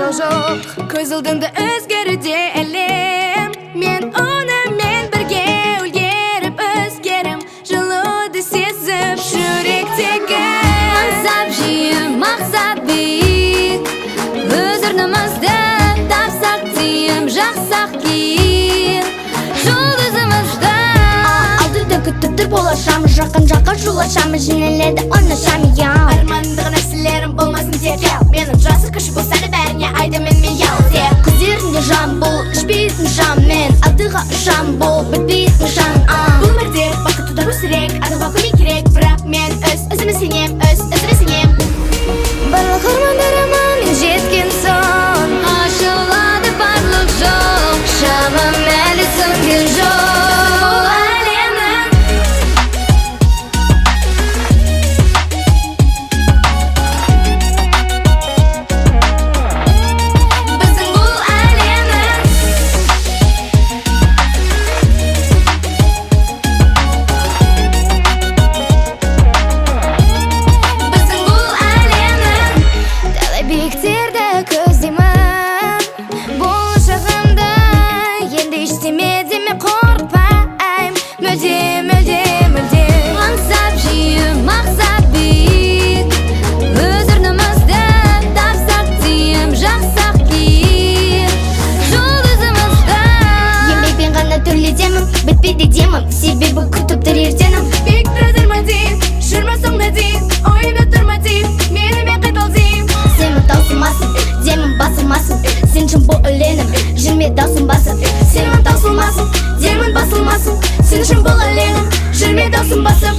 барлық жоқ. Көз алдымда өзгеруде әлем. Мен оны мен бірге үлгеріп өзгерім. Жылуды сезіп жүректегі Мансап жиі, мақсат биік, өз орнымызды тапсақ дейім, жақсақ кейін жұлдызымызды. Алдыда күтіп тұр болашамыз, жақын-жаққа жол ашамыз, жөнеледі оңашамыз. армандығы нәрселерім болмасын текел. Менің жасы кіші болса да бәріне айдымен мен ял. Көздерінде жан бұл, ішпейтін жан мен, алдыға ұшам бұл, бітпейтін жан. Бұл өмірде бақыт тудар өсірек, адалға көмек керек. Бірақ мен өзіме сенем, өзіме сенем. Барлық армандарыма мен жеткен соң Ашылады барлық жол, шамым әлі сөнген жоқ. Бұл әлемнің біздің бұл әлемнің біздің бұл әлемнің Талай биіктерді көздеймін, болашағымды енді ештемеден мен қорықпаймын. Мүлде мансап жиі, мақсат биік, өз орнымызды тапсақ дейім, жақсақ кейін жұлдызымызды. еңбекпен ғана төрлетемін, бітпейді демім, себебі күтіп тұр ертеңім. биік тұрдырма дейін, жүрма соңына дейін, ойымда тұрма дейін, менімен қайтал дейін. Сенің таусылмасын, демім басылмасын, сен үшін бұл өлеңім, жүрме даусың басып. Сенің таусылмасын, демін басылмасын, сен үшін бұл әлемім, жүрме даусың басып.